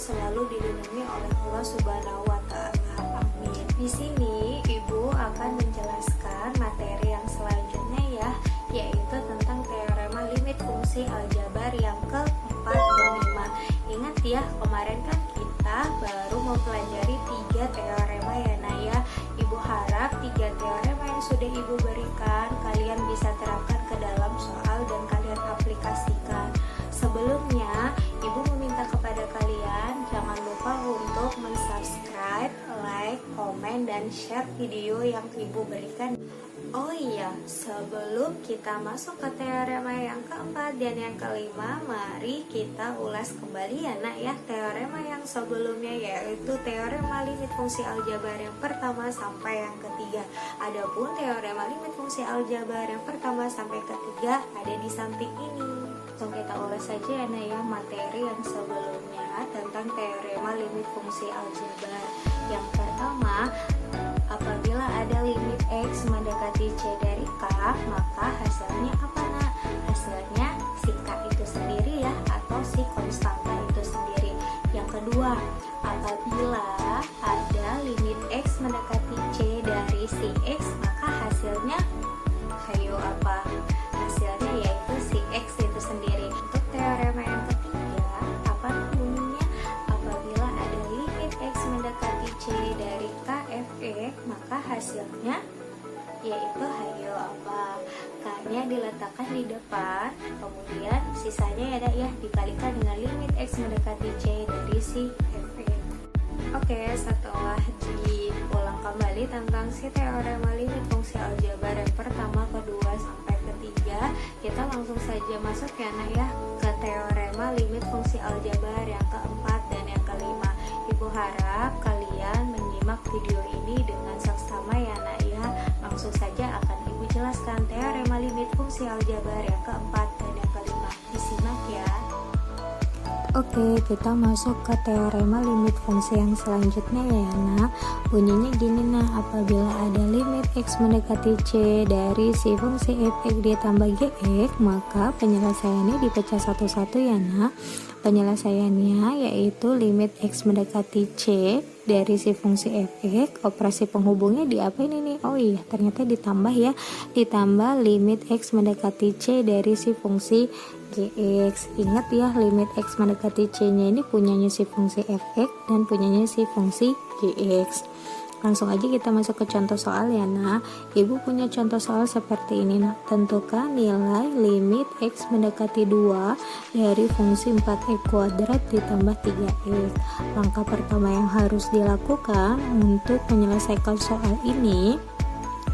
selalu dilindungi oleh Allah Subhanahu wa Ta'ala. Amin. Di sini Ibu akan menjelaskan materi yang selanjutnya ya, yaitu tentang teorema limit fungsi aljabar yang ke-4 dan 5. Ingat ya, kemarin kan kita baru mempelajari 3 teorema ya Nak ya. Ibu harap 3 teorema yang sudah Ibu berikan kalian bisa terapkan ke dalam soal dan kalian aplikasikan. Sebelumnya, Ibu meminta kepada kalian jangan lupa untuk mensubscribe, like, komen, dan share video yang Ibu berikan. Oh iya, sebelum kita masuk ke teorema yang keempat dan yang kelima, mari kita ulas kembali ya Nak ya teorema yang sebelumnya, yaitu teorema limit fungsi aljabar yang pertama sampai yang ketiga. Adapun teorema limit fungsi aljabar yang pertama sampai ketiga ada di samping ini. Langsung kita ulas saja ya Nak ya materi yang sebelumnya tentang teorema limit fungsi aljabar. Yang pertama, apabila ada limit X mendekati C dari K, maka hasilnya apa Nak? Hasilnya si K itu sendiri ya, atau si konstanta itu sendiri. Yang kedua, apabila ada limit X mendekati C dari si X, maka hasilnya hayo apa? Hasilnya yaitu si X itu sendiri. Untuk teorema yang ketiga, apa namanya? Apabila ada limit X mendekati C dari K F E, maka hasilnya yaitu hayo apa? K-nya diletakkan di depan, kemudian sisanya ya dikalikan dengan limit X mendekati C dari si F E. Oke, setelah diulang kembali tentang si teorema limit fungsi aljabar yang pertama, kedua, sampai ketiga, kita langsung saja masuk ya Nak ya ke teorema limit fungsi aljabar yang keempat dan yang kelima. Ibu harap kalian menyimak video ini dengan seksama ya Nak ya. Langsung saja akan Ibu jelaskan teorema limit fungsi aljabar yang keempat dan yang kelima. Disimak ya. Oke, kita masuk ke teorema limit fungsi yang selanjutnya ya Nak. Bunyinya gini Nak, apabila ada limit X mendekati C dari si fungsi f(x) ditambah gx, maka penyelesaiannya dipecah satu-satu ya Nak. Penyelesaiannya yaitu limit X mendekati C dari si fungsi f(x), operasi penghubungnya diapain ini? Oh iya, ternyata ditambah ya, ditambah limit X mendekati C dari si fungsi gx. Ingat ya, limit X mendekati C nya ini punyanya si fungsi f(x) dan punyanya si fungsi gx. Langsung aja kita masuk ke contoh soal ya Nah. Ibu punya contoh soal seperti ini Nah. Tentukan nilai limit X mendekati 2 dari fungsi 4x kuadrat ditambah 3x. Langkah pertama yang harus dilakukan untuk menyelesaikan soal ini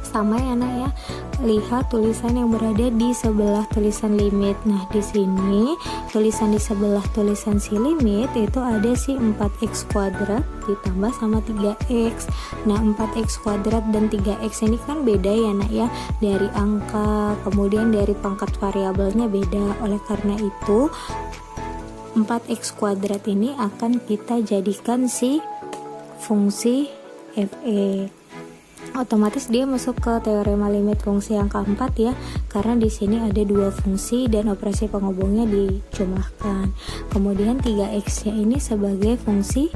sama ya Nak ya. Lihat tulisan yang berada di sebelah tulisan limit. Nah, di sini tulisan di sebelah tulisan si limit itu ada si 4x kuadrat ditambah sama 3x. Nah, 4x kuadrat dan 3x ini kan beda ya Nak ya, dari angka, kemudian dari pangkat variabelnya beda. Oleh karena itu 4x kuadrat ini akan kita jadikan si fungsi f(x). Otomatis dia masuk ke teorema limit fungsi yang keempat ya, karena di sini ada 2 fungsi dan operasi penghubungnya dijumlahkan. Kemudian 3x nya ini sebagai fungsi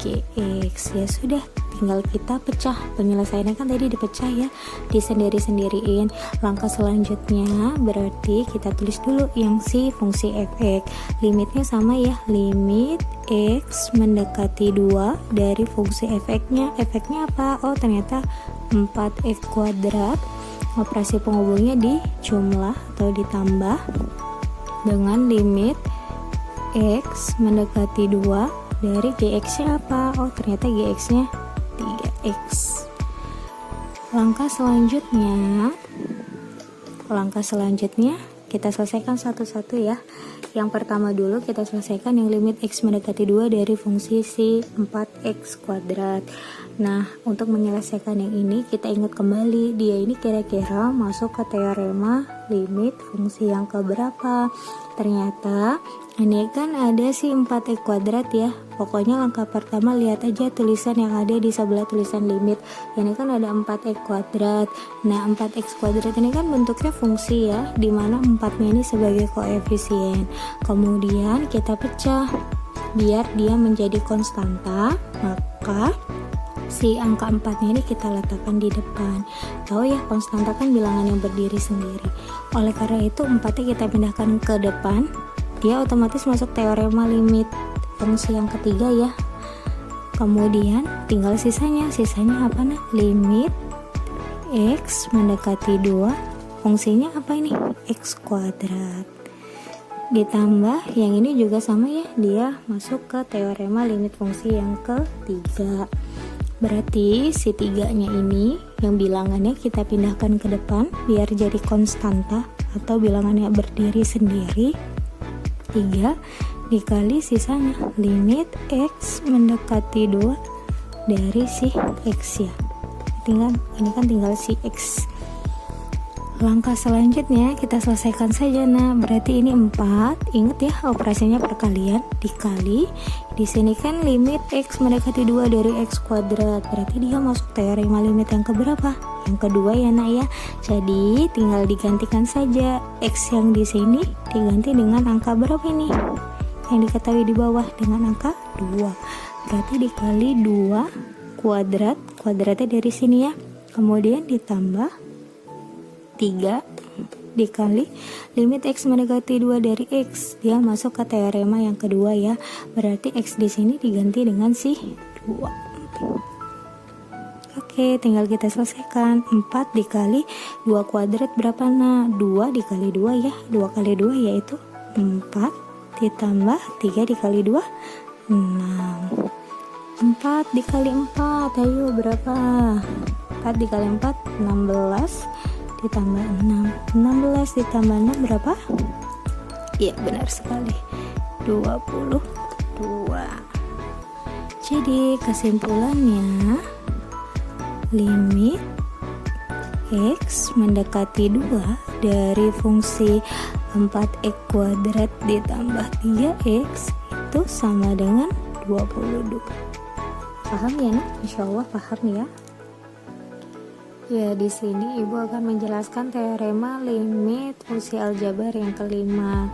gx. Ya sudah, tinggal kita pecah. Penyelesaiannya kan tadi dipecah ya, disendiri-sendiriin. Langkah selanjutnya berarti kita tulis dulu yang si fungsi f(x). Limitnya sama ya, limit X mendekati 2 dari fungsi f(x)-nya. F(x)-nya apa? Oh, ternyata 4x kuadrat. Operasi penghubungnya dijumlah atau ditambah dengan limit X mendekati 2 dari gx-nya apa? Oh, ternyata gx-nya 3x. Langkah selanjutnya kita selesaikan satu-satu ya. Yang pertama dulu kita selesaikan yang limit X mendekati 2 dari fungsi si 4x kuadrat. Nah, untuk menyelesaikan yang ini kita ingat kembali dia ini kira-kira masuk ke teorema limit fungsi yang keberapa. Ternyata ini kan ada si 4x kuadrat ya. Pokoknya langkah pertama lihat aja tulisan yang ada di sebelah tulisan limit. Ini kan ada 4x kuadrat. Nah, 4x kuadrat ini kan bentuknya fungsi ya, dimana 4-nya ini sebagai koefisien. Kemudian kita pecah. biar dia menjadi konstanta, maka si angka 4-nya ini kita letakkan di depan. Tahu ya, konstanta kan bilangan yang berdiri sendiri. Oleh karena itu 4-nya kita pindahkan ke depan, dia otomatis masuk teorema limit fungsi yang ketiga ya. Kemudian tinggal sisanya apa nah? Limit X mendekati 2, fungsinya apa ini? X kuadrat. Ditambah yang ini juga sama ya, dia masuk ke teorema limit fungsi yang ketiga. Berarti si 3-nya ini yang bilangannya kita pindahkan ke depan biar jadi konstanta atau bilangannya berdiri sendiri. 3 dikali sisanya limit X mendekati 2 dari si X ya. Ini kan tinggal si X. Langkah selanjutnya kita selesaikan saja. Nah, berarti ini 4. Ingat ya, operasinya perkalian dikali. Di sini kan limit X mendekati 2 dari X kuadrat. Berarti dia masuk teorema limit yang keberapa? Yang kedua ya nak ya. Jadi tinggal digantikan saja X yang di sini diganti dengan angka berapa ini? Yang diketahui di bawah dengan angka 2. Berarti dikali 2 kuadrat, kuadratnya dari sini ya. Kemudian ditambah 3 dikali limit X mendekati 2 dari X. Dia masuk ke teorema yang kedua ya. Berarti X di sini diganti dengan si 2. Oke, tinggal kita selesaikan. 4 dikali 2 kuadrat berapa nah? 2 dikali 2 ya. 2 kali 2 yaitu 4. Ditambah 3 dikali 2 6. 4 dikali 4, ayo berapa? 4 dikali 4 16 ditambah 6. 16 ditambah 6 berapa? Iya benar sekali, 22. Jadi kesimpulannya limit X mendekati 2 dari fungsi 4x kuadrat ditambah 3x itu sama dengan 22. Paham ya nak? Insya Allah paham ya. Ya, di sini ibu akan menjelaskan teorema limit fungsi aljabar yang kelima.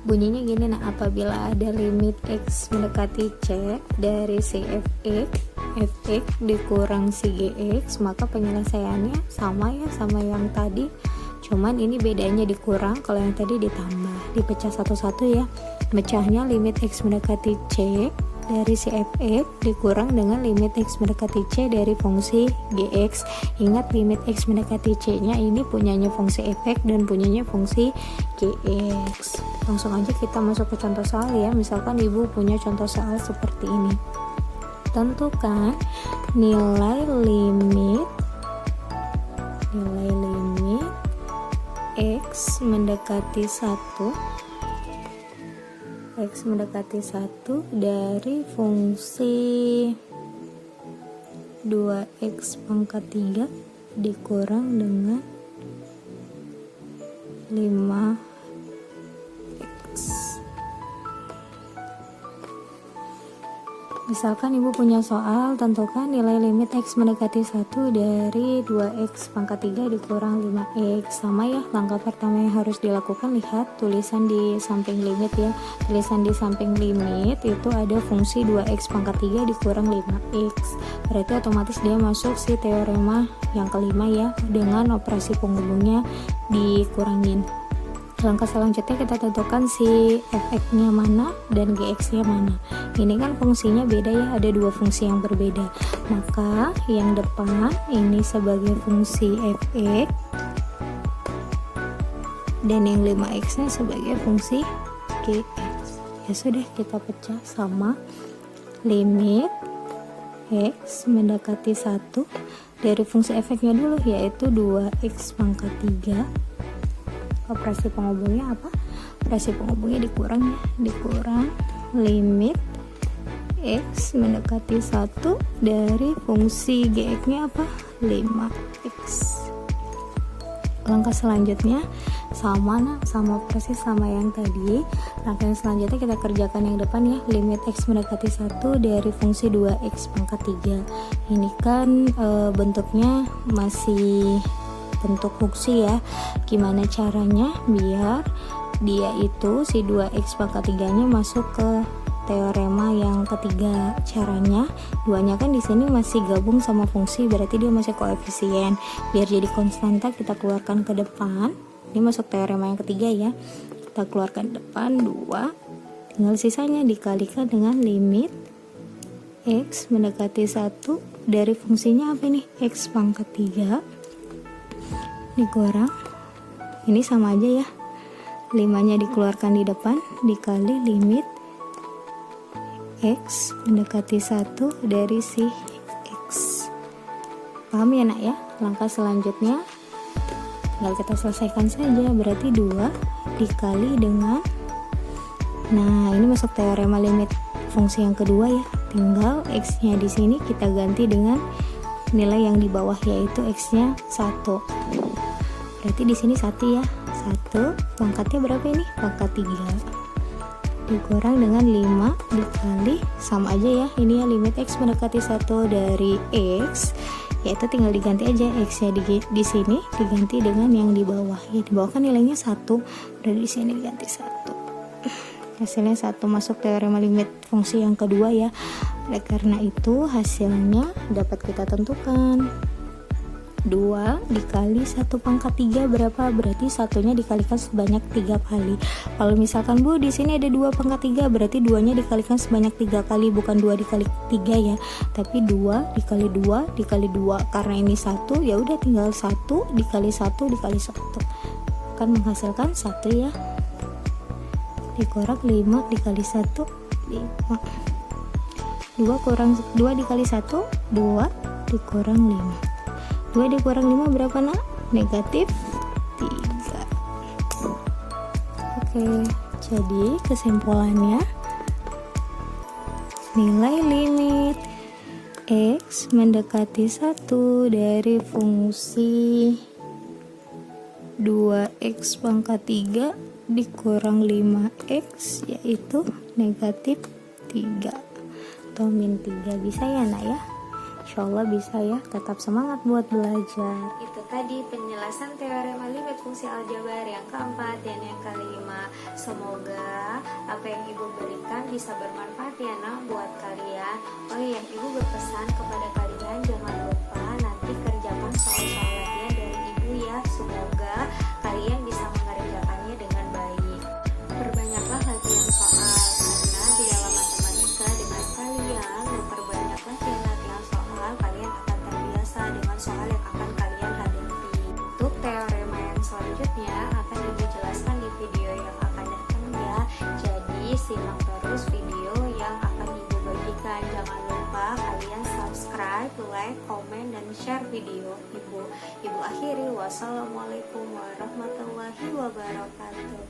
Bunyinya gini nah, apabila ada limit X mendekati C dari si fx dikurang si gx, maka penyelesaiannya sama ya sama yang tadi. Cuman ini bedanya dikurang, kalau yang tadi ditambah, dipecah satu-satu ya. Mecahnya limit X mendekati C dari si fx dikurang dengan limit X mendekati C dari fungsi gx. Ingat limit X mendekati C nya ini punyanya fungsi fx dan punyanya fungsi gx. Langsung aja kita masuk ke contoh soal ya. Misalkan ibu punya contoh soal seperti ini. Tentukan nilai limit X mendekati 1 dari fungsi 2x pangkat 3 dikurang dengan 5x. Misalkan ibu punya soal, tentukan nilai limit X mendekati 1 dari 2x pangkat 3 dikurang 5x. Sama ya, langkah pertama yang harus dilakukan, lihat tulisan di samping limit ya. Tulisan di samping limit itu ada fungsi 2x pangkat 3 dikurang 5x. Berarti otomatis dia masuk si teorema yang kelima ya, dengan operasi penghubungnya dikurangin. Langkah selanjutnya kita tentukan si fx-nya mana dan gx-nya mana. Ini kan fungsinya beda ya, ada dua fungsi yang berbeda. Maka yang depan ini sebagai fungsi fx dan yang 5x-nya sebagai fungsi gx. Ya sudah, kita pecah sama limit x mendekati 1 dari fungsi fx-nya dulu, yaitu 2x pangkat 3. Operasi penghubungnya apa? Operasi penghubungnya dikurang ya, dikurang limit X mendekati 1 dari fungsi gx-nya apa? 5x. Langkah selanjutnya sama persis sama yang tadi. Langkah yang selanjutnya kita kerjakan yang depan ya, limit X mendekati 1 dari fungsi 2x pangkat 3. Ini kan bentuknya masih bentuk fungsi ya. Gimana caranya biar dia itu si 2x pangkat 3 nya masuk ke teorema yang ketiga. Caranya, duanya kan di sini masih gabung sama fungsi, berarti dia masih koefisien. Biar jadi konstanta kita keluarkan ke depan. Ini masuk teorema yang ketiga ya. Kita keluarkan depan 2. Tinggal sisanya dikalikan dengan limit X mendekati 1 dari fungsinya apa nih? X pangkat 3 dikurang. Ini sama aja ya. 5-nya dikeluarkan di depan dikali limit X mendekati 1 dari si X. Paham ya nak ya? Langkah selanjutnya tinggal kita selesaikan saja. Berarti 2 dikali dengan, nah ini masuk teorema limit fungsi yang kedua ya. Tinggal X-nya di sini kita ganti dengan nilai yang di bawah, yaitu X-nya 1. Berarti di sini 1 ya. 1 pangkatnya berapa ini? Pangkat 3 dikurang dengan 5 dikali, sama aja ya, ini ya limit X mendekati 1 dari X, yaitu tinggal diganti aja X nya di sini diganti dengan yang di bawah ya. Di bawah kan nilainya 1, berarti di sini diganti 1. Hasilnya 1, masuk teorema limit fungsi yang kedua ya. Oleh karena itu hasilnya dapat kita tentukan 2 dikali 1 pangkat 3 berapa? Berarti satunya dikalikan sebanyak 3 kali. Kalau misalkan Bu di sini ada 2 pangkat 3, berarti 2-nya dikalikan sebanyak 3 kali, bukan 2 dikali 3 ya. Tapi 2 dikali 2 dikali 2. Karena ini 1, ya udah tinggal 1 dikali 1 dikali 1. Akan menghasilkan 1 ya. Dikurang 5 dikali 1 5. 2 kurang 2 dikali 1 2 dikurang 5. 2 dikurang 5 berapa nak? Negatif 3. Oke, jadi kesimpulannya nilai limit X mendekati 1 dari fungsi 2X pangkat 3 dikurang 5X yaitu negatif 3 atau min 3. Bisa ya nak ya? Insyaallah bisa ya, tetap semangat buat belajar. Itu tadi penjelasan teorema limit fungsi aljabar yang keempat dan yang kelima. Semoga apa yang ibu berikan bisa bermanfaat ya nak buat kalian. Oh iya, ibu berpesan kepada kalian jangan lupa nanti kerjakan soal-soal latihan dari ibu ya. Semoga kalian bisa mengerjakannya dengan baik. Perbanyaklah latihan soal, karena di dalam matematika dengan kalian memperbanyak latihan soal, kalian akan terbiasa dengan soal yang akan kalian hadapi. Untuk teorema yang selanjutnya akan ibu jelaskan di video yang akan datang ya. Jadi simak terus video yang akan ibu bagikan. Jangan lupa kalian subscribe, like, komen, dan share video ibu. Ibu akhiri, wassalamualaikum warahmatullahi wabarakatuh.